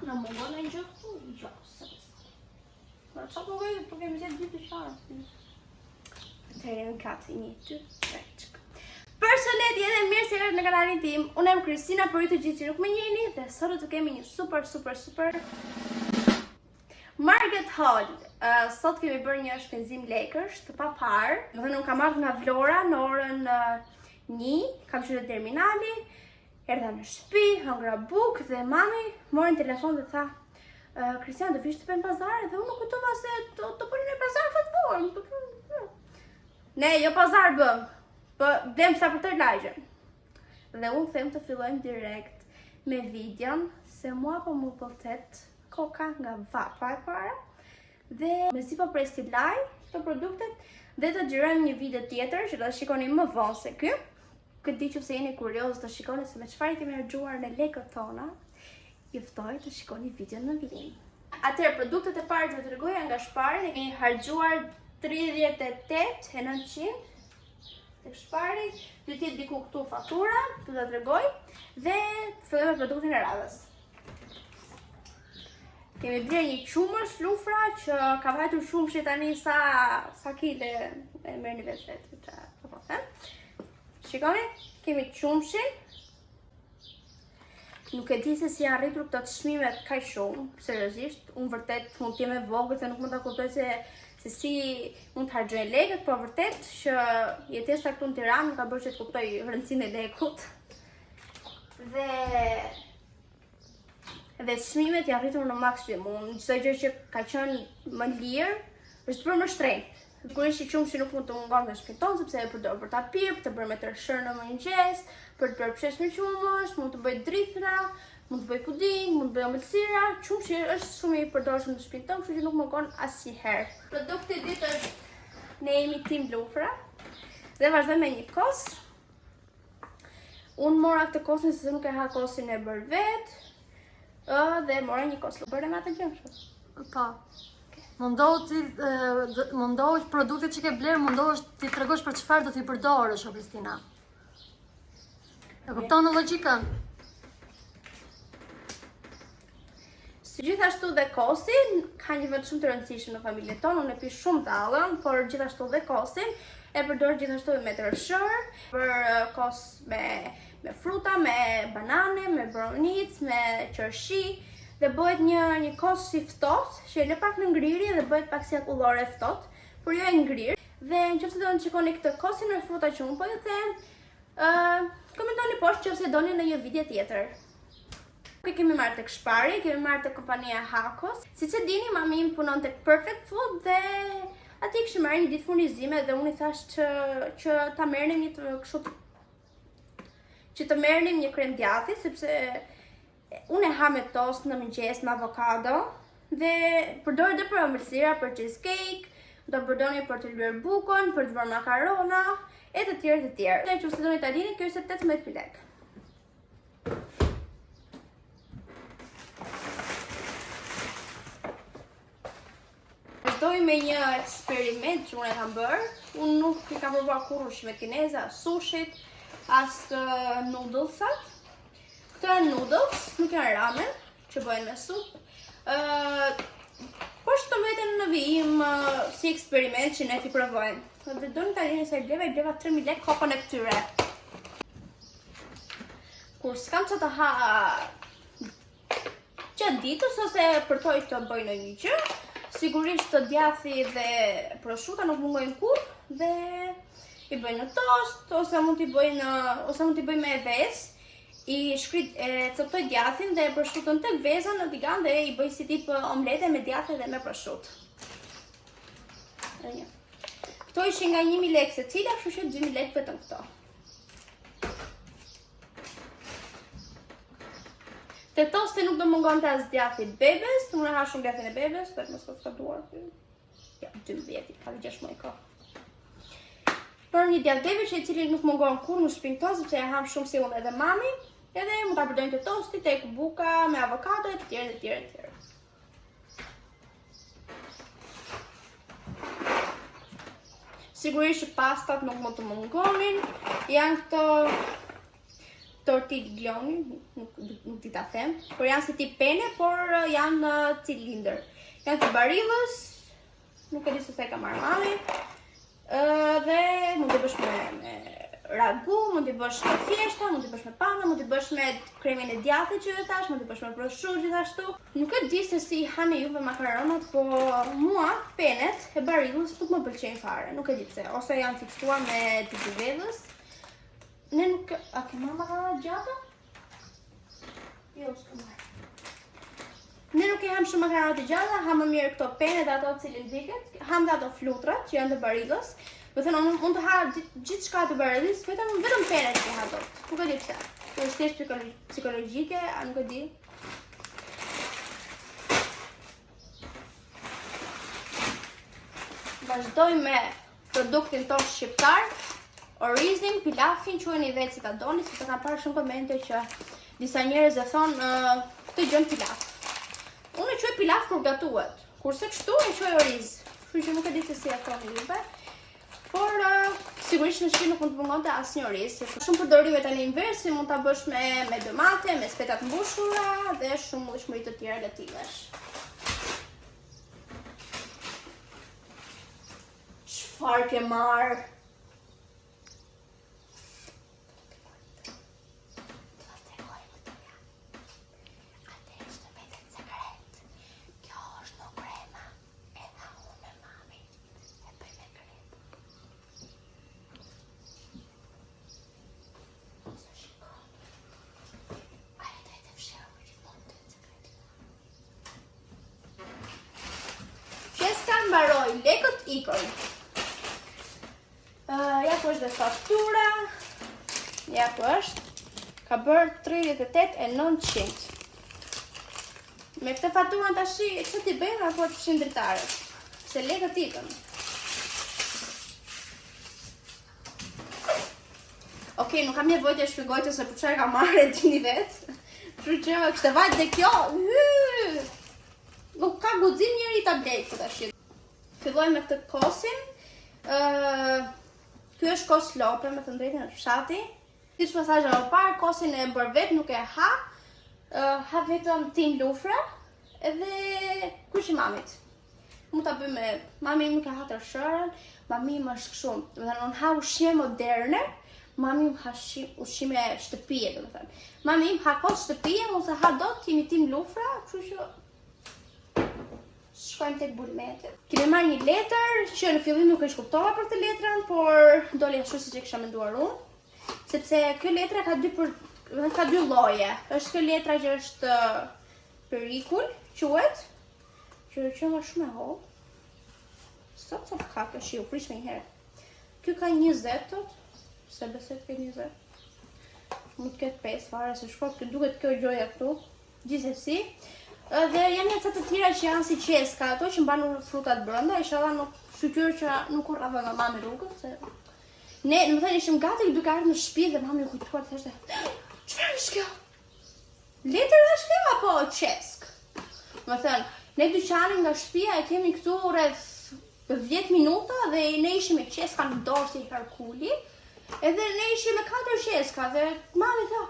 Në mungon e gjë këtu? Jo, se Qa po vejtë, po kemi zjetë dy të qarë. Të jemi katë, 1, 2, 3, qëk. Përshëndetje dhe mirë se erdhët në kanalin tim. Unë jam Kristina, për ju të gjithë që nuk më njihni, dhe sot do të kemi një super Market Haul. Sot kemi bërë një shpenzim lekësh të papar. Më thënë, unë kam ardhur nga Vlora në orën 1, kam qenë në terminali, erdha në shtëpi, hëngra bukë dhe mami morin telefon dhe tha Kristian, do vish të bëjmë pazar? Dhe unë nuk kujtova se të bëni në pazar fatvorë. Ne, jo pazar bëm, blem sa për tërë lagjen. Dhe unë them të fillojmë direkt me videon, se mua po mu pëlqet koka nga vapa e para. Dhe me si po pres t'i laj këto produktet, dhe të gjyrojmë një video tjetër që do të shikoni më vonë se ky. Këtë di që se jeni kurioz të shikoni se me çfarë kemi harxuar në lekët tona, ju ftoj të shikoni videon në vijim. Atëherë, produktet e parë që do të tregoja nga Shpari, ne kemi harxuar 38.900 tek Shpari, do të jetë diku këtu fatura, do ta tregoj, dhe fillojmë me produktin e radhës. Kemi blerë një qumësh lufra që ka vajtur shumë që tani sa kile e merrni vetë çfarë po them. Shikoni, kemi qumshin. Nuk e di se si janë rritur këto çmimet kaq shumë, seriozisht. Unë vërtet mund të jem e vogël se nuk mund ta kuptoj se si mund të harxoj lekët, por vërtet që jetesa këtu në Tiranë ka bërë që të kuptoj rëndësinë e lekut. Dhe çmimet janë rritur në maksimum. Çdo gjë që ka qenë më lirë është bërë më shtrenjtë. Sigurisht që qumshi nuk mund të mungon në shtëpinë tonë sepse e përdor për ta pirë, për të bërë me tërshër në mëngjes, për të bërë pshesh me qumësh, mund të bëj drithra, mund të bëj puding, mund të bëj omëlsira. Qumshi është shumë i përdorshëm në shtëpinë tonë, kështu që nuk mungon asnjëherë. Produkti i dytë është ne jemi tim lufra dhe vazhdojmë me një kos. Unë mora këtë kosin se nuk e ha kosin e bërë vetë, dhe mora një kos. Bërë me atë gjë. Po. Mundohesh produktet që ke blerë, mundohesh t'i tregosh për çfarë do t'i përdorësh, o Kristina. E kupton në logjikën? Si gjithashtu dhe kosin, ka një vend shumë të rëndësishëm në familjen tonë, unë e pi shumë tallën, por gjithashtu dhe kosin e përdor gjithashtu me tërshër, për kos me fruta, me banane, me brownies, me qershi. Dhe bëhet një kos si ftohtë, që e lë pak në ngrirje dhe bëhet pak si akullore ftohtë, por jo e ngrirë. Dhe nëse do të shikoni këtë kosin me fruta që unë po ju them, komentoni poshtë nëse doni në një video tjetër. Nuk e kemi marrë tek Shpari, kemi marrë tek kompania Hakos. Siç e dini, mami im punon tek Perfect Food dhe aty kishim marrë një ditë furnizime dhe unë i thash që ta merrnim një krem djathi, sepse unë e ha me tost në mëngjes me avokado dhe përdor edhe për omëlsira, për cheesecake, do përdorni për të lyer bukën, për të bërë makarona e të tjerë të tjerë. Dhe nëse doni ta dini, kjo është 18.000 lekë. Vazhdoj me një eksperiment që unë e kam bërë. Unë nuk i kam provuar kurrë ushqimet kineze, as sushit, as noodlesat. Këto janë noodles, nuk janë ramen, që bëhen me supë. Po shto mbeten në vijim si eksperiment që ne t'i provojmë. Dhe do në t'a gjeni se bleva 3.000 lekë kokën e këtyre. Kur s'kam që të ha gjatë ditës ose përtoj të bëj në një gjë, sigurisht të djathi dhe prosciutto nuk mungojnë kur dhe i bëj në tost, ose mund t'i bëj me vezë. I coptoj djathin dhe prosciuton tek veza në tigan dhe i bëj si tip omlete me djathi dhe me prosciutto. Këto ishin nga 1.000 lekë secila, kështu që 2.000 lekë vetëm këto. Te tosti nuk do mungonte as djathi bebes, unë e ha shumë djathin e bebes, vetëm mos ka duar. Ja, 12, ka 6 muaj kohë. Por një djath bebes i cili nuk mungon kur në shtëpinë tonë, sepse e ham shumë si unë edhe mami. Edhe mund ta përdojnë të tosti, tek buka, me avokado, e të tjerë. Sigurisht që pastat nuk mund të mungonin. Janë këto tortiglioni, nuk di ta them, por janë si tip pene, por janë cilindër. Janë të Barillës, nuk e di se ka marrë mami, dhe mund të bësh me ragu, mund t'i bësh me thjeshta, mund t'i bësh me panda, mund t'i bësh me kremin e djathtë që thash, mund t'i bësh me prosciutto gjithashtu. Nuk e di se si hani juve makaronat, po mua penet e Barillës nuk më pëlqejnë fare, nuk e di pse, ose janë fiksuar me të Zhyvedhës. Ne nuk... A ke marrë makaronat gjata? Jo, s'ka marrë. Ne nuk e ham shumë makaronat të gjata, ham më mirë këto pene dhe ato cilindriket, ham dhe ato flutrat që janë të Barillës. Do thënë, mund të ha gjithë shka të Barillës, vetëm pene që ha do. Nuk e di pse. Kjo është thjesht psikologjike, a nuk e di. Vazhdoj me produktin tonë shqiptar. Orizin, pilafin, quajeni vetë si ta doni, sepse kam parë shumë komente që disa njerëz e thonë këtë gjën pilaf. Unë e quaj pilaf kur gatuhet, kurse kështu e quaj oriz. Kështu që nuk e di se si e thoni juve. Por sigurisht në shtëpi nuk mund të mungonte asnjë oriz, sepse shumë përdorime tani inversi mund ta bësh me domate, me spetat mbushura dhe shumë muleshmëri të tjera gatimesh. Çfarë ke marrë? Mbaroj, lekët ikën. Ja ku është dhe faktura. Ja ku është. Ka bërë 38.900. Me këtë fakturën tashi, që t'i bëjmë apo të fshim dritarët? Se lekët ikën. Okej, nuk kam nevojë të shpjegoj se për çfarë ka marrë e dini vetë. Kështu që kishte vajt dhe kjo. Nuk ka guxim njëri ta blej këtë tash. Filloj me këtë kosin. Ky është kos lope, me të drejtën e fshati. Siç mesazhe më parë, kosin e bër vet, nuk e ha. Ha vetëm tim lufra edhe kush i mamit. Mund ta bëj me mami im ka hatër shërën, mami im është kështu. Do të thënë unë ha ushqime moderne, mami im ha ushqime shtëpie, do të thënë. Mami im ha kos shtëpie, ose ha dot jemi tim lufra, kështu që shkojmë tek bulmetet. Kemi marrë një letër që në fillim nuk e kuptova për këtë letrën, por doli ashtu siç e kisha menduar unë, sepse kjo letra ka dy lloje. Është kjo letra që është perikull, quhet, që është shumë e holl. Sot ka kjo shiu, prish më një herë. Ky ka 20 tot, se besoj të ketë 20. Mund të ketë 5 fare, se shkoj, duket kjo gjoja këtu. Gjithsesi, dhe janë një të tjera që janë si qeska, ato që mban frutat brenda, inshallah nuk shqyr që nuk urrave nga mami rrugës, se ne, në më thënë, ishim gati duke ardhur në shtëpi dhe mami u kujtuar të thoshte, çfarë është kjo? Letër është kjo apo qesk? Më thënë, ne dyqanin nga shtëpia e kemi këtu rreth 10 minuta dhe ne ishim me qeska në dorë si Herkuli, edhe ne ishim me 4 qeska dhe mami tha,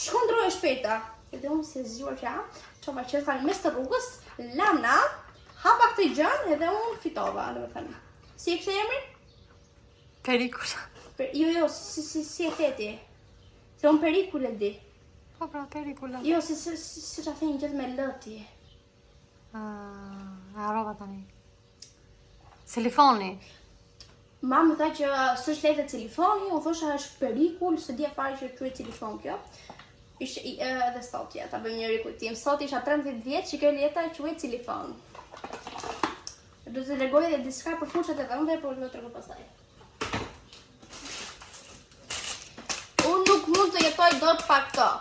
shkondroje shpejta. Edhe unë si e zgjuar që çova qeska në mes të rrugës, lana, hapa këtë gjën edhe unë fitova, domethënë. Si e kishte emrin? Perikull. Jo, si e theti. Se unë perikull e di. Po pra, perikull. Jo, si ta thënë gjithë me L ti. Harrova tani. Telefoni. Mama tha që s'është letë telefoni, unë thosha është perikull, se dia fare që quhet telefon kjo. Ishte edhe sot ja, ta bëjmë një rikujtim. Sot isha 13 vjeç që kjo letra quhet telefon. Do të rregoj edhe diçka për fushët e vëmve, por do t'rregoj pastaj. Unë nuk mund të jetoj dot pa këto.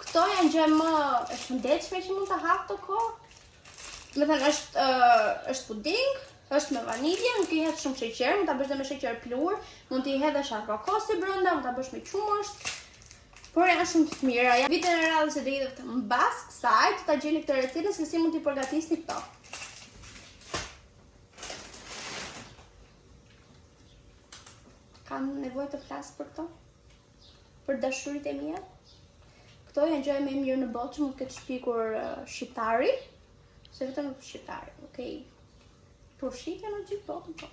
Këto janë gjë më e shëndetshme që mund ta ha këto kohë. Do të thënë është puding, është me vanilje, nuk i hedh shumë sheqer, mund ta bësh edhe me sheqer plur, mund t'i hedhësh arokosi brenda, mund ta bësh me qumësht. Por janë shumë të mira. Vitën e radhës e dritëve mbas kësaj, të ta gjeni këtë recetë se si mund t'i përgatisni këto. Kam nevojë të flas për këto? Për dashuritë e mia? këto janë gjëja më e mirë në botë që mund të ketë shpikur shqiptari, se vetëm shqiptari, okay. Por shqipja në gjithë botën, po.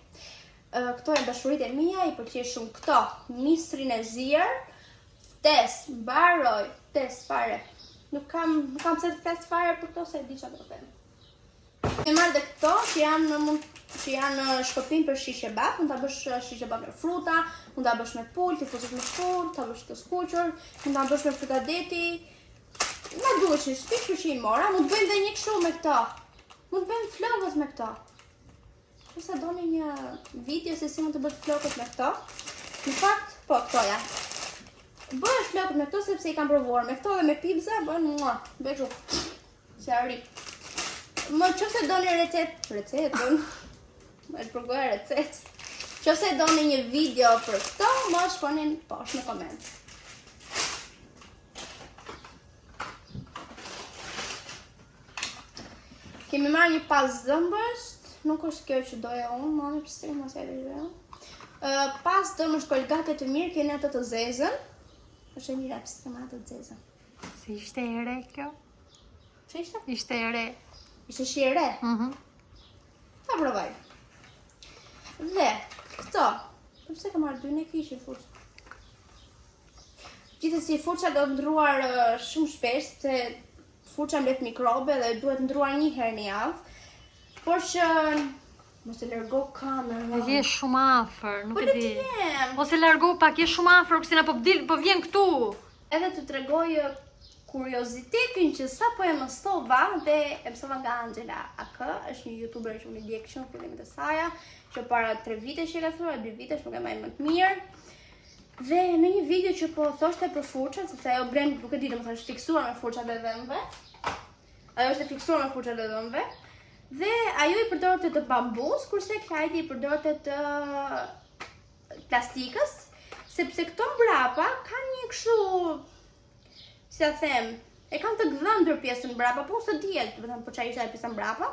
Këto janë dashuritë e mia, i pëlqej shumë këto. Mistrin e zier, mbaroj, fare. Nuk kam pse të flas fare për këto se e di çfarë do të them. E marr dhe këto që janë shkopim për shish kebab, mund ta bësh shish kebab me fruta, mund ta bësh me pulë, ti fuzosh me shkurt, ta bësh të skuqur, mund ta bësh me frutadeti. Ma duhet që shpish që i mora, mund të bëjmë dhe një kështu me këto. Mund të bëjmë flokët me këto. Nëse doni një video se si mund të bëhet flokët me këto. Në fakt, po këto janë. Bëhet flokët me këto sepse i kam provuar. Me këto dhe me pizza bën bëj kështu. Se arri. Më nëse doni recetën. Më shpërgoja recetë. Nëse doni një video për këto, më shkruani poshtë në koment. Kemi marrë një pas zëmbës, nuk është kjo që doja unë, mami pse mos e di unë. Pas zëmbësh kolgate të mirë, keni ato të zezën. Është e mira pse kemi ato të zezën. Si ishte e re kjo? Ç'ishte? Ishte? Ishte e re. Ishte shi e re? Ta provoj. Dhe këto, pse kam marrë dy ne kishin furçë. Gjithsesi furça do të ndruar shumë shpesh se furça mbet mikrobe dhe duhet ndruar një herë në javë. Por që mos e largo kamerën. Je shumë afër, nuk e di. Po Ose largo pak, je shumë afër, Kristina, po vjen këtu. edhe të tregoj kuriozitetin që sapo e mësova dhe e mësova nga Angela AK, është një youtuber që unë i ndjek shumë fillimet e saj, që para 3 vitesh që ka thënë, 2 vitesh, nuk e mbaj më të mirë. Dhe në një video që po thoshte për furçat, sepse ajo blen, nuk e di, domethënë është fiksuar me furçat e dhëmbëve. Ajo është e fiksuar me furçat e dhëmbëve. Dhe ajo i përdorte të bambus, kurse Klajdi i përdorte të plastikës, sepse këto mbrapa kanë një kështu, si ta them, e kanë të gdhëndër pjesën mbrapa, po së dihet, domethënë po çfarë ishte ajo pjesa mbrapa.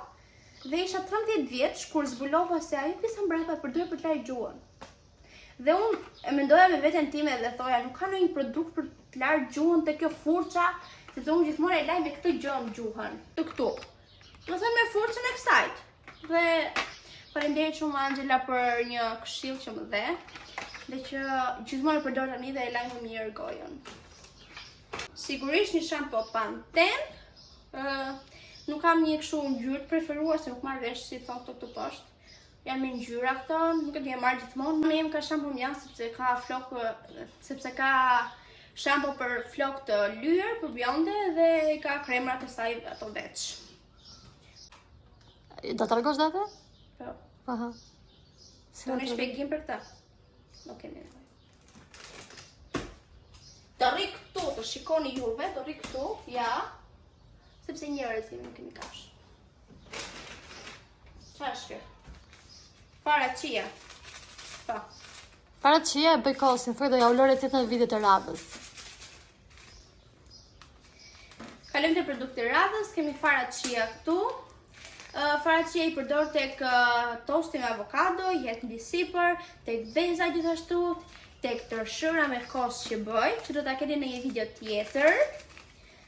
Dhe isha 13 vjeç kur zbulova se ajo pjesa mbrapa e përdor për të larë gjuhën. Dhe unë e mendoja me veten time dhe thoja, nuk ka ndonjë produkt për të larë gjuhën te kjo furça, sepse unë gjithmonë e laj me këtë gjë në gjuhën, të këtu. Do thënë me furçën e kësajt. Dhe faleminderit shumë Angela për një këshill që më dhe, dhe që gjithmonë e përdor tani dhe e laj më mirë gojën. Sigurisht një shampo Pantene. Nuk kam një kështu ngjyrë të preferuar se nuk marr vesh si thon këtu poshtë. Janë me ngjyra këto, nuk e di e marr gjithmonë. Unë ka shampo mjaft sepse ka shampo për flokë të lyer, për bjonde dhe ka kremrat e saj ato veç. Do të rregosh date? Po. Aha. Do një shpjegim për këtë? Nuk kemi nevojë. Do rri këtu, të shikoni juve, do rri këtu, ja. Sepse njerëz nuk kemi kafsh. Çfarë është kjo? Paracia. Po. Paracia e bëj kosin, thuaj do ja ulë recetën në videot e radhës. Kalojmë te produkti i radhës, kemi faracia këtu. Faracia i përdor tek tosti me avokado, jet mbi sipër, tek veza gjithashtu, tek tërshëra me kos që bëj, që do ta keni në një video tjetër.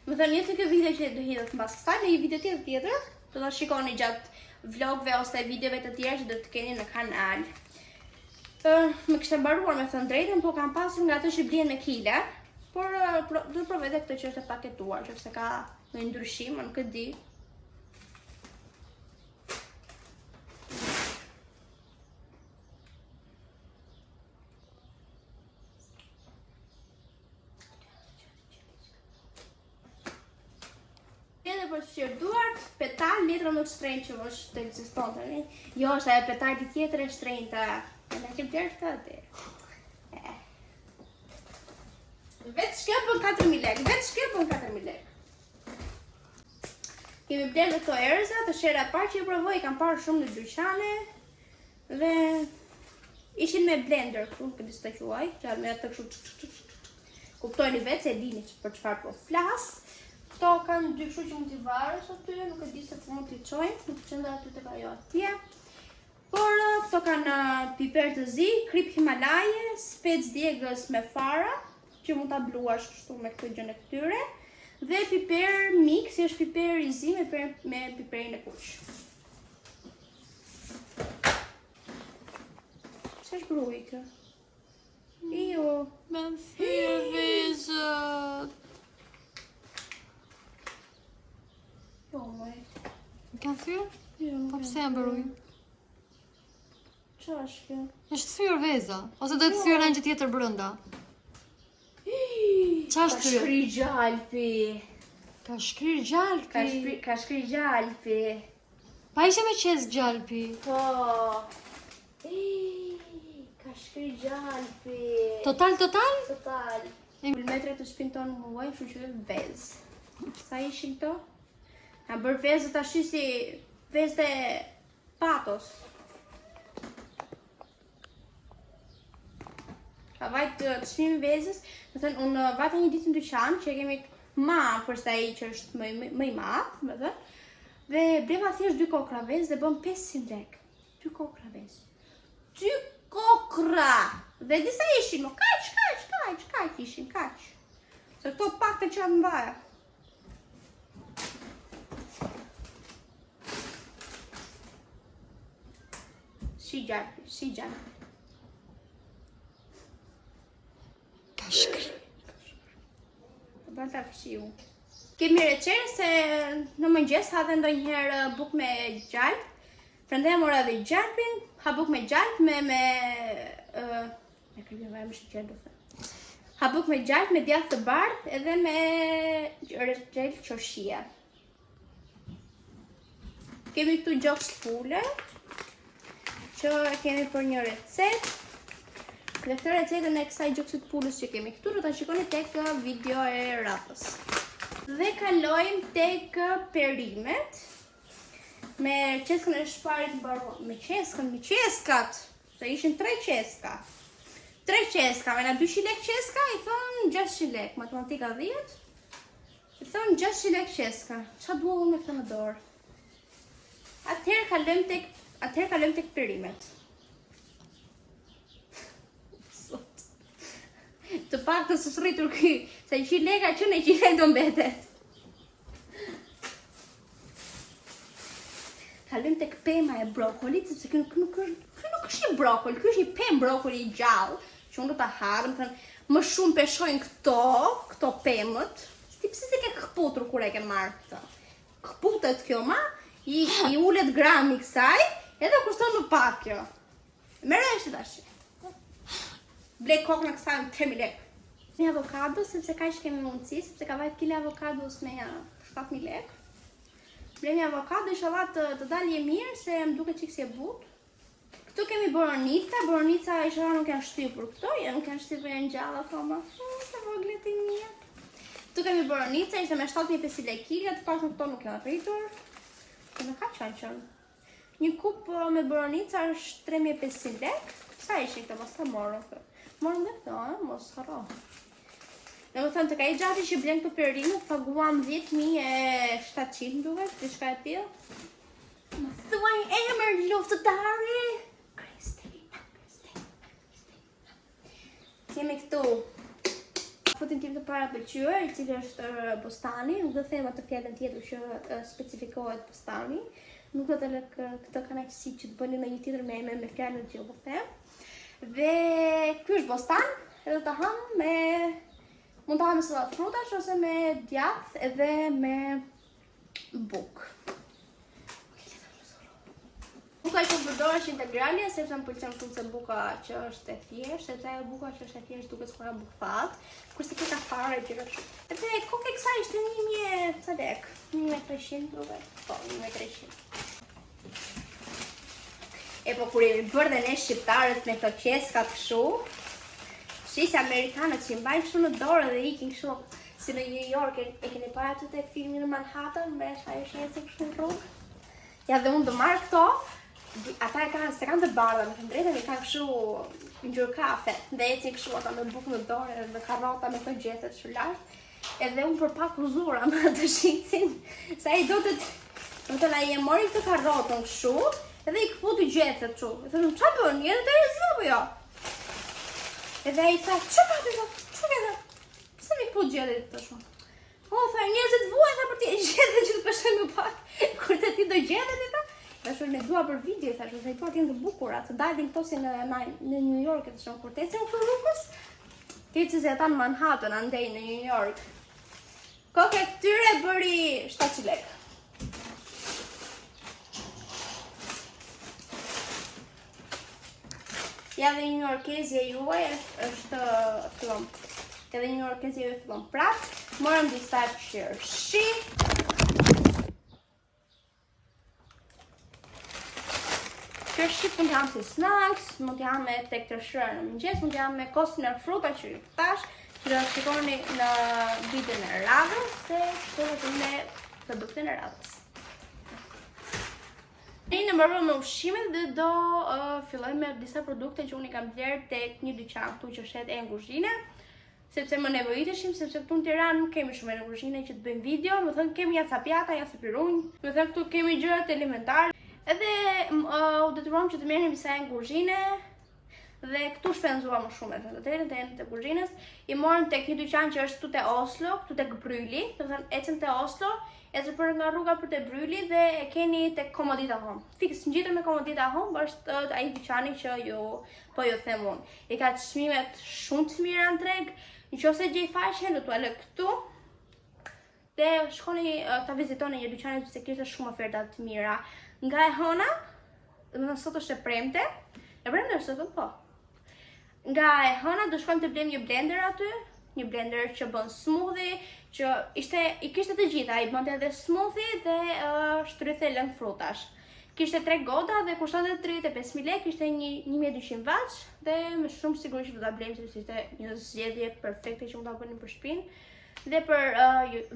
Më thënë, jetë kjo video që do hidhet mbas kësaj, në një video tjetër, do ta shikoni gjatë vlogve ose videove të tjera që do të keni në kanal. Më kishte mbaruar me thënë drejtën, po kam pasur nga ato që blihen me kile, por do të provoj edhe këtë që është e paketuar, sepse ka ndonjë ndryshim, nuk e di. Edhe për shqyrë duart, petal letra më të shtrenjtë që është të ekzistonte. Jo, është ajo petali tjetër e shtrenjtë. E na kem bërë këtë atë. Vetë shkëpën 4.000 lekë, Kemi blerë dhe këto erza, të shera e parë që i provoj, kam parë shumë në dyqane. Dhe ishin me blender, këtu nuk e di si ta quaj, që me atë kështu. Kuptojni vetë se e dini për çfarë po flas. Këto kanë dy kështu që mund t'i varësh aty, nuk e di se mund t'i çojmë, nuk qëndra aty tek ajo atje. Por këto kanë piper të zi, krip himalaje, spec djegës me fara, që mund ta bluash kështu me këtë gjën e këtyre. Dhe piper mix, si është piper i zi me piperin e kuq. Ç'është bruj kjo? Jo. Me thyrë vezët. Jo, moj. Kanë thyrë? Jo. Po pse janë bërë ujë? Qa është kjo? Është thyrë veza. Ose do të thyrë në gjë tjetër brenda. Qa është Ka thyrë? shkri gjalpi. Ka shkrir gjalpi. Ka shkri gjalpi. Pa ishe me qes gjalpi. Po. Ka shkri gjalpi. Total? Total. Milimetre të shpinë tonë muaj, shu që vez. Sa ishin këto? Ka bërë vezë të ashtu si vezë e patos. Ka vajtë të shpinë vezës, më thënë, unë vajtë një ditë në dyqan, që kemi ma përsa i që është më i matë, më thënë, dhe bleva thjesht 2 kokra vezë dhe bëm 500 lek. 2 kokra vezë. 2 kokra! Dhe disa ishin, no kaq ishin, kaq. Se këto pak të qatë mbaja. Si gjalpi. Ka shkrir. Dal ta fshiu. Kemi reçetë se në mëngjes ha dhe ndonjëherë bukë me gjalp. Prandaj mora dhe gjalpin, ha bukë me gjalp me këllë vaje më shqyrë do thënë. Ha bukë me gjalp me djathë të bardhë edhe me gjelë qoshia. Kemi këtu gjoks pule që kemi për një recetë. Dhe këtë recetën e kësaj gjoksit pulës që kemi këtu, do ta shikoni tek video e radhës. Dhe kalojmë tek perimet. Me qeskën e shparit mbaruar. Me qeskat! Se ishin 3 qeska. 3 qeska, me na 200 lek qeska, i thonë 600 lek. Matematika 10. I thonë 600 lek qeska. Qa dua unë me këtë në dorë? Atëherë kalojmë tek perimet. Të pak të së rritur ky, se 100 leka që në 100 lek do mbetet. Kalojmë tek pema e brokolit, sepse ky nuk është një brokoli, ky është një pemë brokoli i gjallë, që unë do ta ha, më shumë peshojnë këto pemët. Ti pse se ke këputur kur e ke marrë këtë? Këputet kjo ma, i ulet grami kësaj, edhe kushton më pak kjo. Merë e tash. Blej kokën e kësaj në 3.000 lek. Një avokado, sepse ka që kemi mundësi, sepse ka vajt kile avokados me 7.000 lek. Blej një avokado, inshallah të dalje mirë, se më duke qik si e but. Këtu kemi boronica, inshallah nuk janë shtypur këto, nuk janë shtypur janë gjalla thoma. Të voglet i mija. Këtu kemi boronica, ishte me 7.500 lek kilja, të pas në këto nuk janë rritur. Të në ka qanë qënë. Një kup me boronica është 3.500 lek. Sa ishi këto, mos të morë. Morëm dhe këto, mos harro. Në më thënë të ka i gjati që blen këto perimet, paguam 10.700 duhet, diçka e tillë. Më thuaj emër luftëtari! Kristina. Kemi këtu futin tim të para pëlqyer, i cili është bostani, nuk do them atë fjalën tjetër që specifikohet bostani. Nuk do të lë këtë kënaqësi që të bëni në një tjetër me fjalën që do them. Dhe ky është bostan, edhe ta ham mund ta ham me sallatë frutash ose me djathë edhe me bukë. Buka që përdor është integrale, sepse më pëlqen shumë se buka që është e thjeshtë, sepse ajo buka që është e thjeshtë duket sikur bukë fat, kurse kjo ka fare gjëra shumë. Edhe kokë e kësaj ishte 1.000 ca lek, 1.300 duket. Po, 1.300. E po kur jemi bërë dhe ne shqiptarët me këto qeskat kështu, shisi amerikanët që i mbajnë kështu në dorë dhe ikin kështu, si në New York, e keni parë aty tek filmi në Manhattan, me ajo që ecën kështu në rrugë. Ja dhe unë të marrë këto, ata se kanë të bardha, me të drejtën i kanë kështu ngjyrë kafe, dhe ecin kështu ata me bukë në dorë dhe karrota me këto gjethet kështu lart. Edhe unë për pak uzura me të shitsin, sa i do të la i e mori këtë karrotën kështu, edhe i këputi gjethet kështu. E thënë, qa bën, jenë të rezio apo jo? Edhe i tha, që ka të të? Që ke dhe? Pse mi këput gjethet të shumë? Tha, njerëzit vuajnë tha për ti gjetën që të peshoj më pak. Kur të ti do gjetën i tha. Tash ne dua për video, thash, se po janë të bukura, të dalin këto si në New York të shumë kur të ecën këtu rrugës. Ti që se ata në Manhattan andej në New York. Kokë e këtyre bëri 700 lekë. Ja dhe një orkezje juaj është fillon. Edhe një orkezje juaj fillon prap. Morëm disa qërshi. Qërshi mund t'jam si snacks, mund t'jam me tek të shërë në mëngjes, mund t'jam me kosën e fruta që ju tash, që do shikoni në videon e radhës, se shkohet me produktin e radhës. Në mbaruam me ushqimet dhe do filloj me disa produkte që unë i kam blerë tek një dyqan këtu që shet e në kuzhine, sepse më nevojiteshim, sepse këtu në Tiranë nuk kemi shumë e në kuzhine që të bëjmë video, më thënë kemi jaca pjata, jaca pirunj, më thënë këtu kemi gjërat elementare. Edhe u detyruam që të merrnim disa në kuzhine dhe këtu shpenzua më shumë të jenë të kuzhinës. I morëm tek një dyqan që është këtu te Oslo, këtu tek Bryli, do të thënë ecën te Oslo, ecën për nga rruga për te Bryli dhe e keni tek Komodita Home. Fiks ngjitëm me Komodita Home është ai dyqani që ju them unë. I ka çmimet shumë të mira në treg. Nëse gjej faqen do t'ua lë këtu. Dhe shkoni ta vizitoni një dyqan se kishte shumë oferta të mira. Nga e hëna, dhe sot është e premte është sot, po. Nga e hëna do shkojmë të blejmë një blender aty, një blender që bën smoothie, që i kishte të gjitha, i bënte edhe smoothie dhe shtrythe lëng frutash. Kishte 3 goda dhe kushtonte 35.000 lekë, kishte 1200 watt dhe me shumë siguri që do ta blejmë sepse ishte një zgjedhje perfekte që mund ta bënim për shtëpinë dhe për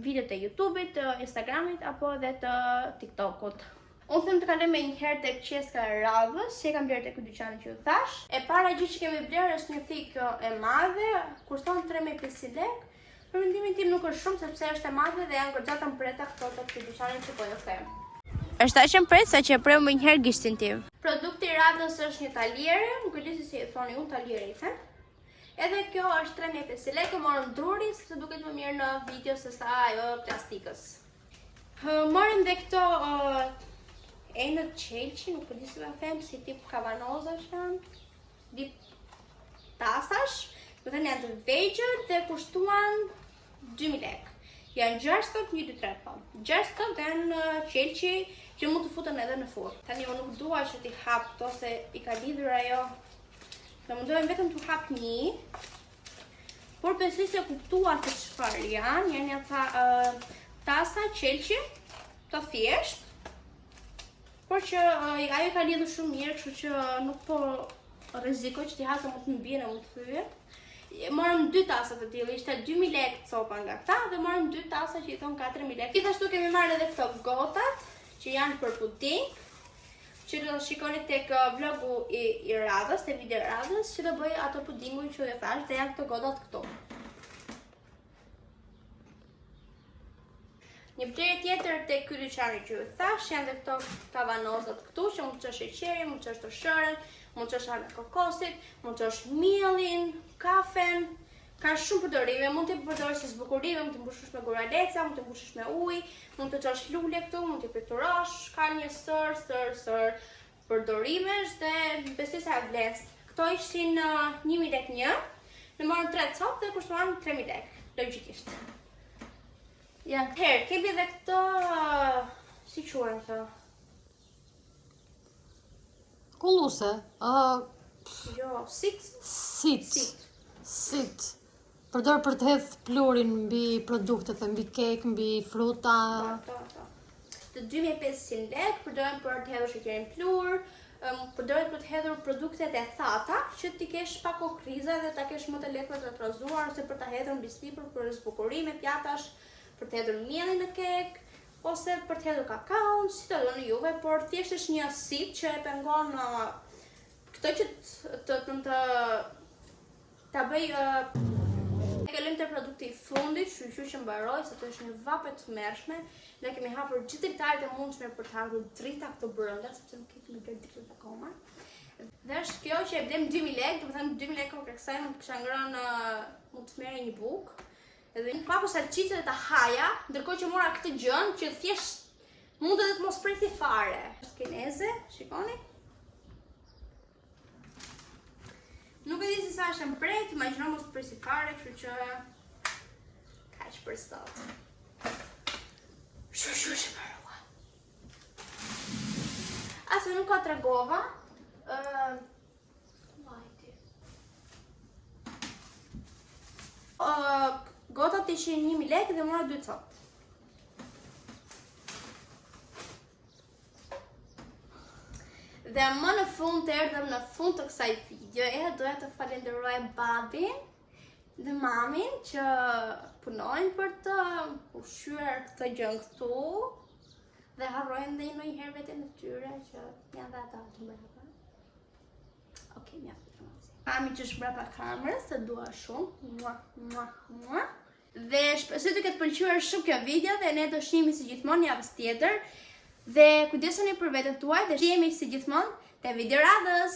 videot e YouTube-it, Instagram-it apo edhe të TikTok-ut. Unë them të kaloj me njëherë tek qeska e radhës, që e kam blerë tek ky dyqan që ju thash. E para gjë që kemi blerë është një thikë e madhe, kushton 3.500 lekë. Për mendimin tim nuk është shumë sepse është e madhe dhe janë goxha të mpreta këto të këtij dyqani që po ju them. Është aq e mprehtë sa që e preu më njëherë gishtin tim. Produkti i radhës është një taliere, nuk e di se si e thoni unë, taliere i them. Edhe kjo është 3.500 lekë, morëm druri, se duket më mirë në video se sa ajo plastikës. Morëm dhe këto e në qelqi, nuk përdi si va them, si tip kavanozash janë, tip tasash, më thënë janë të vegjër dhe kushtuan 2.000 lekë. Janë gjerstot, 1, 2, 3, po. Gjerstot dhe në qelqi që mund të futen edhe në furrë. Tani unë nuk dua që t'i hap këto se i ka lidhur ajo. Në mundohem vetëm t'u hap një, por besoj se kuptuat të çfarë janë jaca tasa qelqi, të thjesht, por që ajo ka lidhur shumë mirë, kështu që nuk po rrezikoj që t'i hasa mund të më bien e mund të thyet. Morëm 2 tasa të tilla, ishte 2.000 lekë copa nga këta dhe morëm 2 tasa që i thon 4.000 lekë. Gjithashtu kemi marrë edhe këto gotat që janë për puding, që do të shikoni tek vlogu i radhës, te video radhës, që do bëj ato pudingu që ju thash dhe janë këto gotat këtu. Një blerje tjetër tek ky dyqani që ju thash janë dhe këto kavanozat këtu që mund të çosh sheqerin, mund të çosh të shërën, mund të çosh hardha kokosit, mund të çosh mielin, kafen. Ka shumë përdorime, mund të përdorësh si zbukurime, mund të mbushësh me guraleca, mund të mbushësh me ujë, mund të çosh lule këtu, mund të priturash, ka një sër përdorimesh dhe besoj se vlen. Këto ishin 1.000 lekë një, ne morëm 3 copë dhe kushtuan 3.000 lekë, logjikisht. Ja, herë, kemi edhe këto, si quhen këto? Kulluse, Jo, sit. Sit. Përdor për të hedh plurin mbi produktet, mbi kek, mbi fruta. Të 2.500 lekë, përdoren për të hedhur sheqerin plur, përdoret për të hedhur produktet e thata, që ti kesh pak kokriza dhe ta kesh më të lehtë për të trozuar ose për ta hedhur mbi sipër për zbukurime, pjatash, për të hedhur mielin në kek, ose për të hedhur kakaon, si të doni juve, por thjesht është një sit që e pengon këto që ta bëj e kalojmë te produkti i fundit, shqyqyr që mbaroj, se të është një vape të mërshme, dhe kemi hapur gjithë dritaret e mundshme për të hapur drita këto brenda, sepse nuk kemi bërë dritat akoma. Dhe është kjo që e blem 2.000 lekë, do të thënë 2.000 lekë për kësaj mund të kisha ngrënë, mund të merrej një bukë, Edhe një papu salcicë dhe ta haja, ndërkohë që mora këtë gjën që thjesht mund edhe të mos priti fare. Skeneze, shikoni. Nuk e di se sa është në prejt, imagjino mos priti fare, kështu që kaq për sot. Shushush mërua. Asë nuk ka tregova. Gotat ishin 1.000 lekë dhe mora 2 copë. Dhe më në fund të erdhëm në fund të kësaj videoje, doja të falenderoj babin dhe mamin që punojnë për të ushqyer këtë gjën këtu dhe harrojnë dhe ndonjëherë veten e tyre që janë dhe ata të mbrapa. Okej, mjaft informacion. Mami që është mbrapa kamerës, të dua shumë. Dhe shpresoj të ketë pëlqyer shumë kjo video dhe ne do shihemi si gjithmonë javës tjetër. Dhe kujdesuni për veten tuaj dhe shihemi si gjithmonë te video radhës.